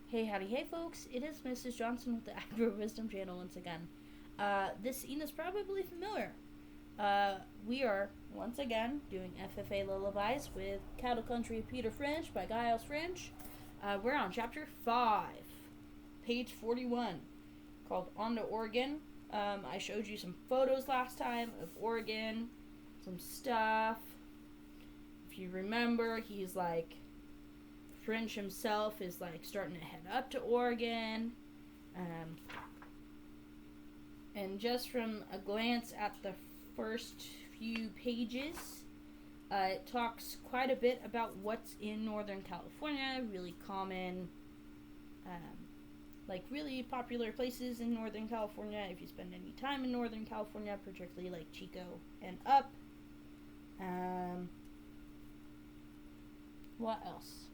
Hey, howdy, hey, folks. It is Mrs. Johnson with the Agro Wisdom Channel once again. This scene is probably familiar. We are, once again, doing FFA Lullabies with Cattle Country of Peter French by Giles French. We're on Chapter 5, page 41, called On to Oregon. I showed you some photos last time of Oregon, some stuff. If you remember, he's like... French himself is like starting to head up to Oregon. And just from a glance at the first few pages, it talks quite a bit about what's in Northern California, really common, like really popular places in Northern California if you spend any time in Northern California, particularly like Chico and up. What else?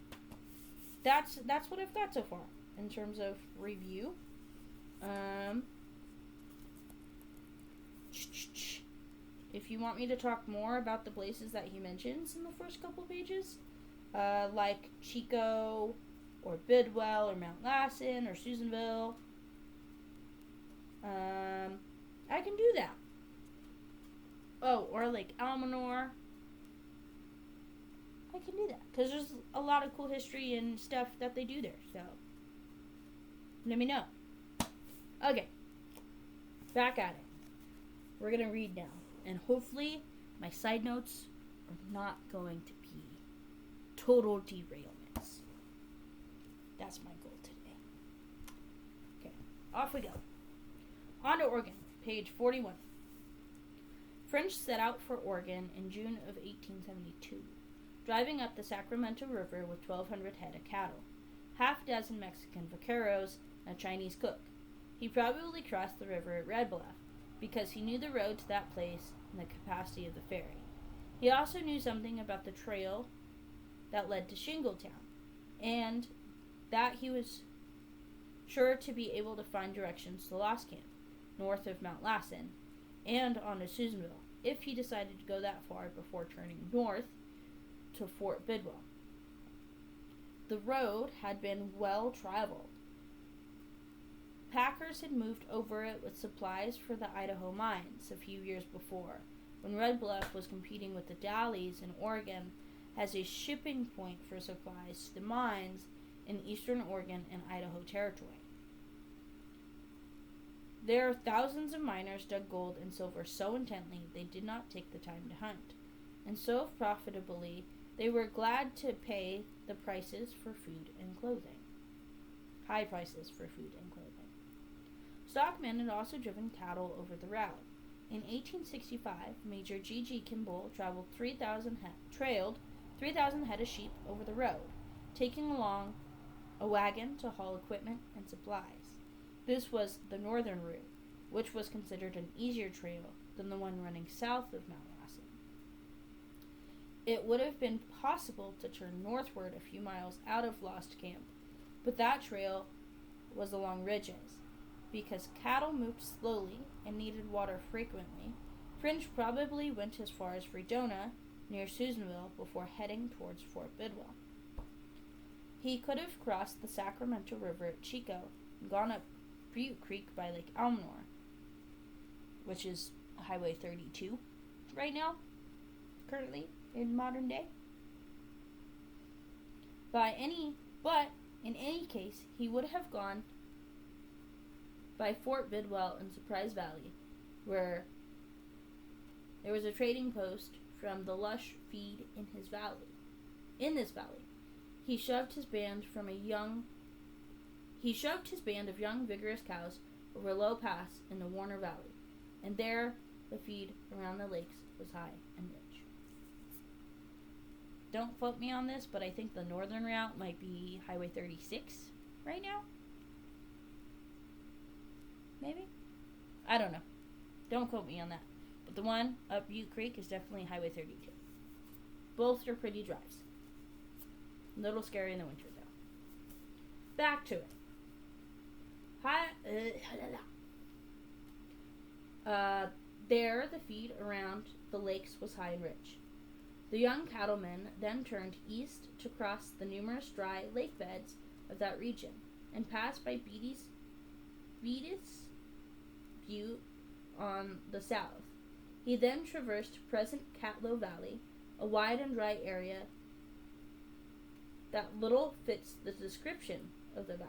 That's what I've got so far in terms of review. If you want me to talk more about the places that he mentions in the first couple pages, like Chico or Bidwell or Mount Lassen or Susanville, I can do that. Oh, or like Almanor. I can do that because there's a lot of cool history and stuff that they do there. So let me know. Okay, back at it. We're gonna read now, and hopefully my side notes are not going to be total derailments. That's my goal today. Okay, off we go. On to Oregon, page 41. French set out for Oregon in June of 1872. Driving up the Sacramento River with 1,200 head of cattle, half dozen Mexican vaqueros, and a Chinese cook. He probably crossed the river at Red Bluff because he knew the road to that place and the capacity of the ferry. He also knew something about the trail that led to Shingletown, and that he was sure to be able to find directions to Lost Camp, north of Mount Lassen, and on to Susanville, if he decided to go that far before turning north to Fort Bidwell. The road had been well traveled. Packers had moved over it with supplies for the Idaho mines a few years before, when Red Bluff was competing with the Dalles in Oregon as a shipping point for supplies to the mines in eastern Oregon and Idaho Territory. There, thousands of miners dug gold and silver so intently they did not take the time to hunt, and so profitably they were glad to pay the prices for food and clothing. High prices for food and clothing. Stockmen had also driven cattle over the route. In 1865, Major G.G. Kimball trailed 3,000 head of sheep over the road, taking along a wagon to haul equipment and supplies. This was the northern route, which was considered an easier trail than the one running south of Mount Lassen. It would have been possible to turn northward a few miles out of Lost Camp, but that trail was along ridges. Because cattle moved slowly and needed water frequently, French probably went as far as Fredonia, near Susanville, before heading towards Fort Bidwell. He could have crossed the Sacramento River at Chico and gone up Butte Creek by Lake Almanor, which is Highway 32 right now, currently in modern day. But in any case, he would have gone by Fort Bidwell in Surprise Valley, where there was a trading post from the lush feed in this valley. He shoved his band of young, vigorous cows over a low pass in the Warner Valley, and there the feed around the lakes was high and rich. Don't quote me on this, but I think the northern route might be Highway 36 right now. Maybe? I don't know. Don't quote me on that. But the one up Butte Creek is definitely Highway 32. Both are pretty drives. A little scary in the winter, though. Back to it. There, the feed around the lakes was high and rich. The young cattlemen then turned east to cross the numerous dry lake beds of that region. and passed by Beatty's Butte on the south. He then traversed present Catlow Valley, a wide and dry area that little fits the description of the valley.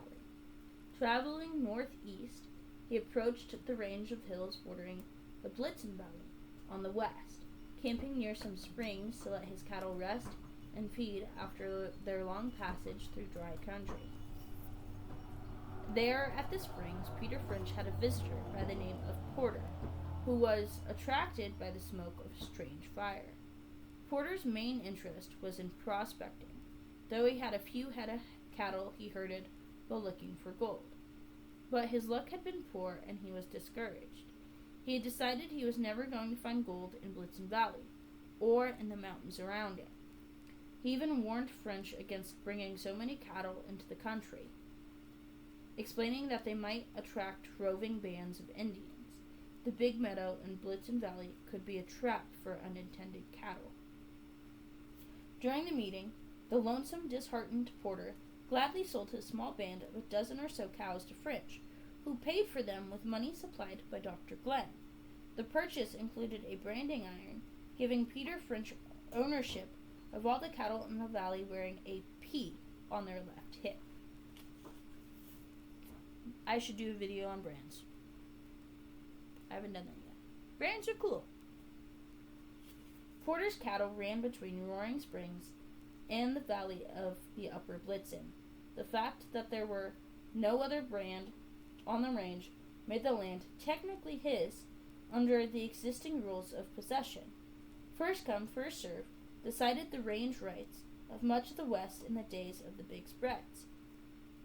Traveling northeast, he approached the range of hills bordering the Blitzen Valley on the west, camping near some springs to let his cattle rest and feed after their long passage through dry country. There, at the springs, Peter French had a visitor by the name of Porter, who was attracted by the smoke of a strange fire. Porter's main interest was in prospecting, though he had a few head of cattle he herded while looking for gold. But his luck had been poor, and he was discouraged. He had decided he was never going to find gold in Blitzen Valley, or in the mountains around it. He even warned French against bringing so many cattle into the country, explaining that they might attract roving bands of Indians. The big meadow in Blitzen Valley could be a trap for unintended cattle. During the meeting, the lonesome, disheartened Porter gladly sold his small band of a dozen or so cows to French, who paid for them with money supplied by Dr. Glenn. The purchase included a branding iron, giving Peter French ownership of all the cattle in the valley wearing a P on their left hip. I should do a video on brands. I haven't done that yet. Brands are cool. Porter's cattle ran between Roaring Springs and the valley of the Upper Blitzen. The fact that there were no other brand on the range made the land technically his under the existing rules of possession. First come, first served decided the range rights of much of the West in the days of the big spreads.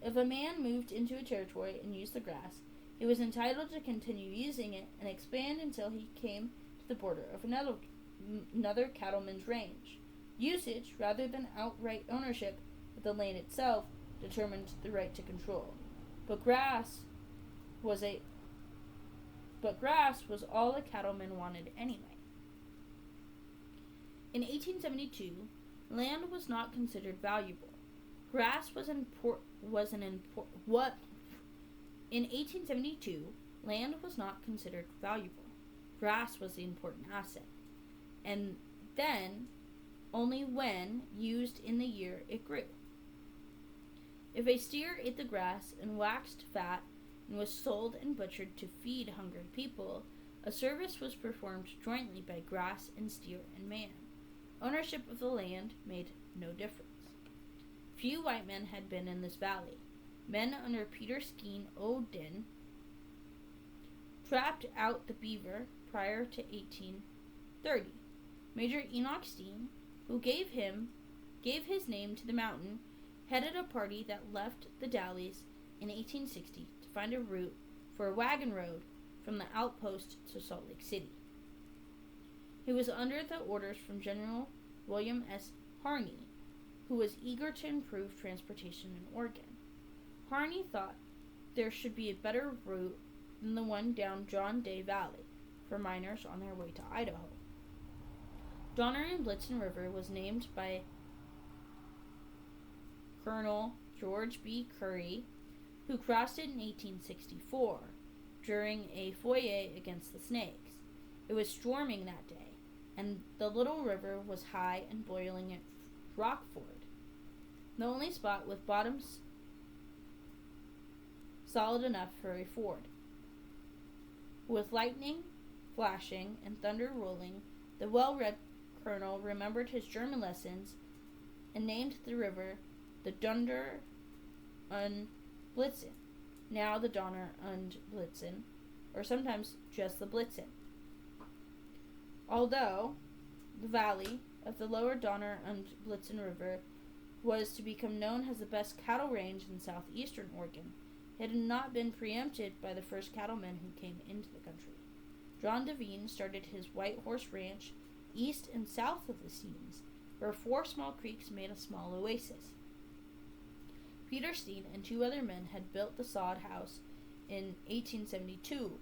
If a man moved into a territory and used the grass, he was entitled to continue using it and expand until he came to the border of another cattleman's range. Usage, rather than outright ownership of the land itself, determined the right to control. But grass was all the cattlemen wanted anyway. In 1872, land was not considered valuable. Grass was In 1872, land was not considered valuable. Grass was the important asset, and then only when used in the year it grew. If a steer ate the grass and waxed fat and was sold and butchered to feed hungry people, a service was performed jointly by grass and steer and man. Ownership of the land made no difference. Few white men had been in this valley. Men under Peter Skeen Odin trapped out the beaver prior to 1830. Major Enoch Steen, who gave his name to the mountain, headed a party that left the Dalles in 1860 to find a route for a wagon road from the outpost to Salt Lake City. He was under the orders from General William S. Harney, who was eager to improve transportation in Oregon. Harney thought there should be a better route than the one down John Day Valley for miners on their way to Idaho. Donner and Blitzen River was named by Colonel George B. Curry, who crossed it in 1864 during a foray against the Snakes. It was storming that day, and the little river was high and boiling at Rockford, the only spot with bottoms solid enough for a ford. With lightning flashing and thunder rolling, the well-read colonel remembered his German lessons and named the river the Dunder und Blitzen, now the Donner und Blitzen, or sometimes just the Blitzen. Although the valley of the lower Donner und Blitzen River was to become known as the best cattle range in southeastern Oregon, it had not been preempted by the first cattlemen who came into the country. John Devine started his White Horse Ranch east and south of the Steens, where 4 small creeks made a small oasis. Peter Steen and 2 other men had built the sod house in 1872,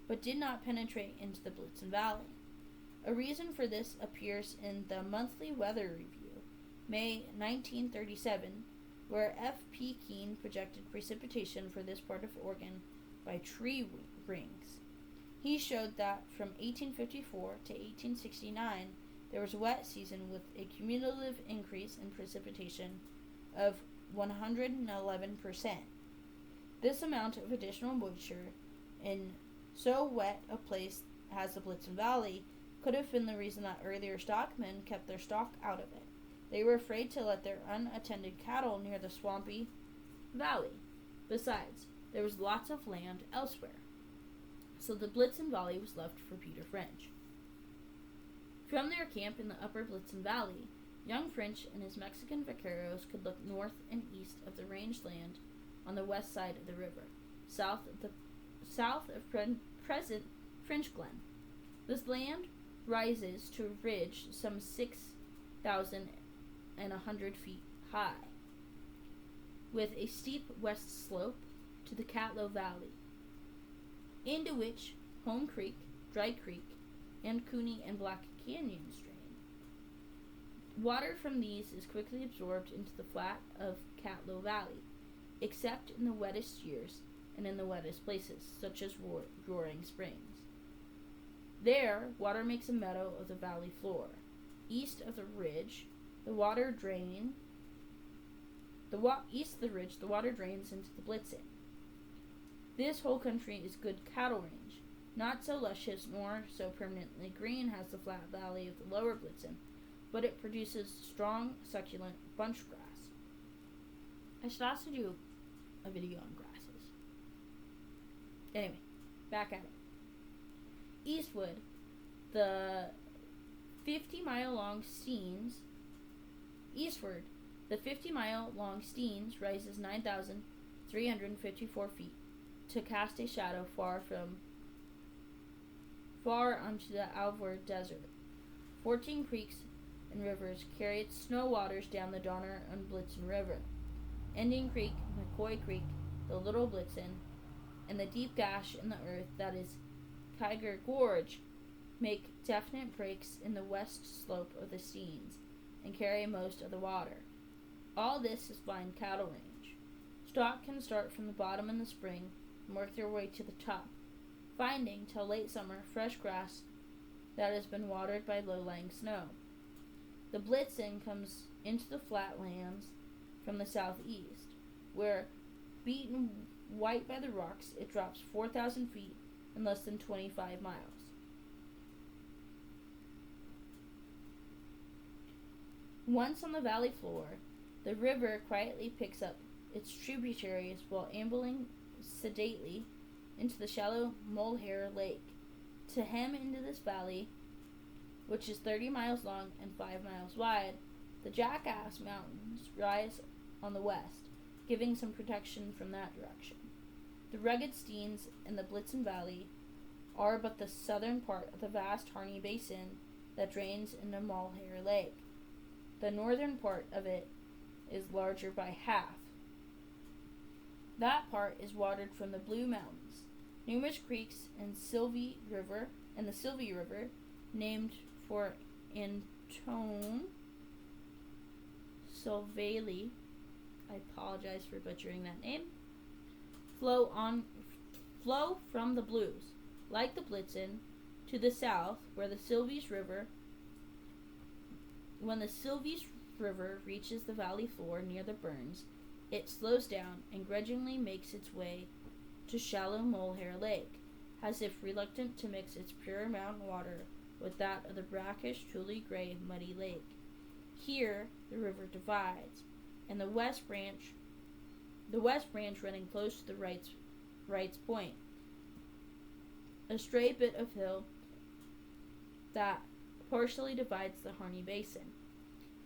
but did not penetrate into the Blitzen Valley. A reason for this appears in the Monthly Weather Review, May 1937, where F.P. Keene projected precipitation for this part of Oregon by tree rings. He showed that from 1854 to 1869, there was a wet season with a cumulative increase in precipitation of 111%. This amount of additional moisture in so wet a place as the Blitzen Valley could have been the reason that earlier stockmen kept their stock out of it. They were afraid to let their unattended cattle near the swampy valley. Besides, there was lots of land elsewhere, so the Blitzen Valley was left for Peter French. From their camp in the upper Blitzen Valley, young French and his Mexican vaqueros could look north and east of the range land on the west side of the river, south of present French Glen. This land rises to a ridge some 6,100 feet high, with a steep west slope to the Catlow Valley, into which Home Creek, Dry Creek, and Cooney and Black Canyons drain. Water from these is quickly absorbed into the flat of Catlow Valley, except in the wettest years and in the wettest places, such as Roaring Springs. There, water makes a meadow of the valley floor. East of the ridge, the water drains into the Blitzen. This whole country is good cattle range, not so luscious nor so permanently green as the flat valley of the lower Blitzen, but it produces strong, succulent bunch grass. I should also do a video on grasses. Anyway, back at it. Eastward, the 50-mile-long Steens rises 9,354 feet to cast a shadow far onto the Alvord Desert. 14 creeks and rivers carry its snow waters down the Donner and Blitzen River. Indian Creek, McCoy Creek, the Little Blitzen, and the deep gash in the earth that is Kiger Gorge make definite breaks in the west slope of the Steens and carry most of the water. All this is fine cattle range. Stock can start from the bottom in the spring and work their way to the top, finding till late summer fresh grass that has been watered by low-lying snow. The Blitzen comes into the flatlands from the southeast, where, beaten white by the rocks, it drops 4,000 feet in less than 25 miles. Once on the valley floor, the river quietly picks up its tributaries while ambling sedately into the shallow Molehair Lake. To hem into this valley, which is 30 miles long and 5 miles wide, the Jackass Mountains rise on the west, giving some protection from that direction. The rugged Steens and the Blitzen Valley are but the southern part of the vast Harney Basin that drains into Molehair Lake. The northern part of it is larger by half. That part is watered from the Blue Mountains. Numerous creeks and the Sylvie River, named for Antone Silvely, I apologize for butchering that name, flow from the Blues, like the Blitzen, to the south, when the Sylvies River reaches the valley floor near the Burns, it slows down and grudgingly makes its way to shallow Molehair Lake, as if reluctant to mix its pure mountain water with that of the brackish, truly gray, muddy lake. Here the river divides, and the west branch running close to the Wright's Point, a stray bit of hill that partially divides the Harney Basin.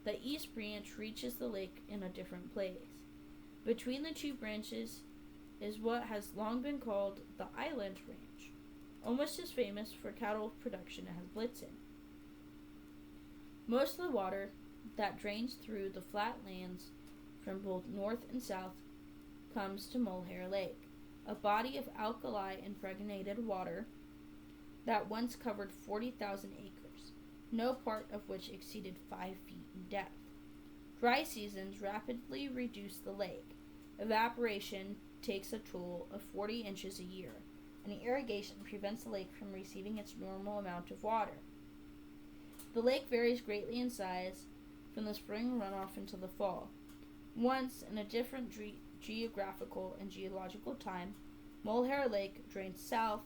The east branch reaches the lake in a different place. Between the two branches is what has long been called the Island Ranch, almost as famous for cattle production as Blitzen. Most of the water that drains through the flat lands from both north and south comes to Molehair Lake, a body of alkali impregnated water that once covered 40,000 acres, no part of which exceeded 5 feet in depth. Dry seasons rapidly reduce the lake. Evaporation takes a toll of 40 inches a year, and irrigation prevents the lake from receiving its normal amount of water. The lake varies greatly in size from the spring runoff until the fall. Once, in a different geographical and geological time, Molehair Lake drains south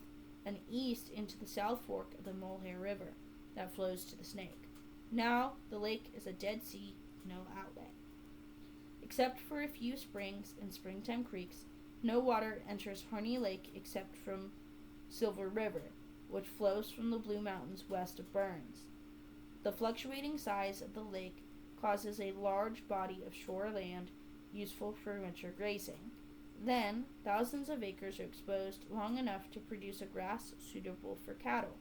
and east into the South Fork of the Molehair River that flows to the Snake. Now, the lake is a dead sea, no outlet. Except for a few springs and springtime creeks, no water enters Harney Lake except from Silver River, which flows from the Blue Mountains west of Burns. The fluctuating size of the lake causes a large body of shore land useful for winter grazing. Then, thousands of acres are exposed long enough to produce a grass suitable for cattle.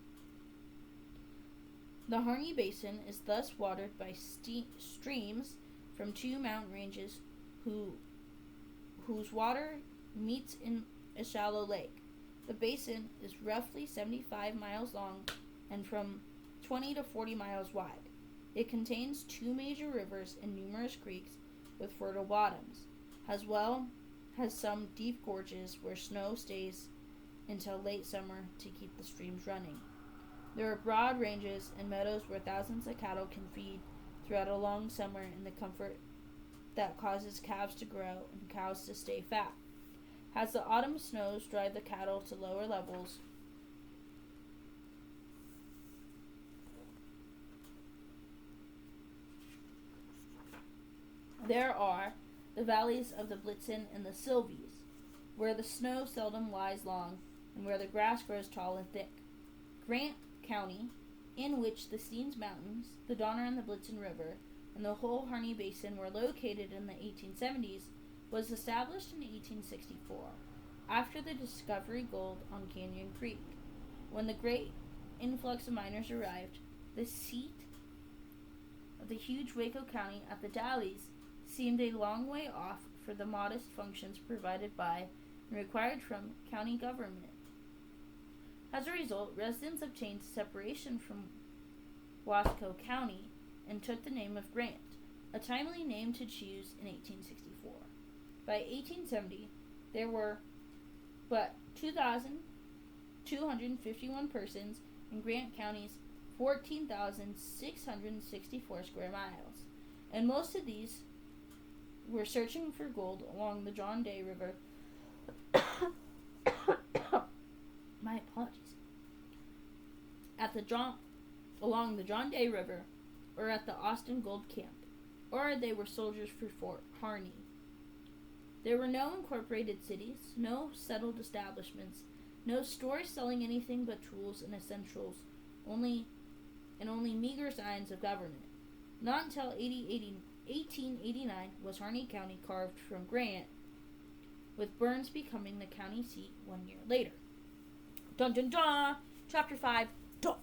The Harney Basin is thus watered by streams from two mountain ranges whose water meets in a shallow lake. The basin is roughly 75 miles long and from 20 to 40 miles wide. It contains two major rivers and numerous creeks with fertile bottoms, as well as some deep gorges where snow stays until late summer to keep the streams running. There are broad ranges and meadows where thousands of cattle can feed throughout a long summer in the comfort that causes calves to grow and cows to stay fat. As the autumn snows drive the cattle to lower levels, there are the valleys of the Blitzen and the Sylvies, where the snow seldom lies long and where the grass grows tall and thick. Grant County, in which the Steens Mountains, the Donner and the Blitzen River, and the whole Harney Basin were located in the 1870s, was established in 1864, after the discovery gold on Canyon Creek. When the great influx of miners arrived, the seat of the huge Waco County at the Dalles seemed a long way off for the modest functions provided by and required from county government. As a result, residents obtained separation from Wasco County and took the name of Grant, a timely name to choose in 1864. By 1870, there were but 2,251 persons in Grant County's 14,664 square miles, and most of these were searching for gold along the John Day River. My apologies. Along the John Day River, or at the Austin Gold Camp, or they were soldiers for Fort Harney. There were no incorporated cities, no settled establishments, no stores selling anything but tools and essentials, only meager signs of government. Not until 1889 was Harney County carved from Grant, with Burns becoming the county seat 1 year later. Dun dun dun! Chapter 5, done!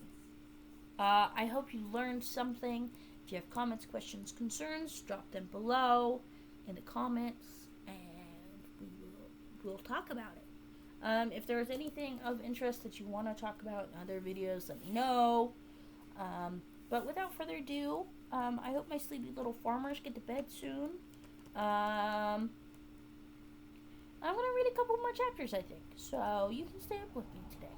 I hope you learned something. If you have comments, questions, concerns, drop them below in the comments, and we'll talk about it. If there's anything of interest that you want to talk about in other videos, let me know. But without further ado, I hope my sleepy little farmers get to bed soon. I'm going to read a couple more chapters, I think. So you can stay up with me today.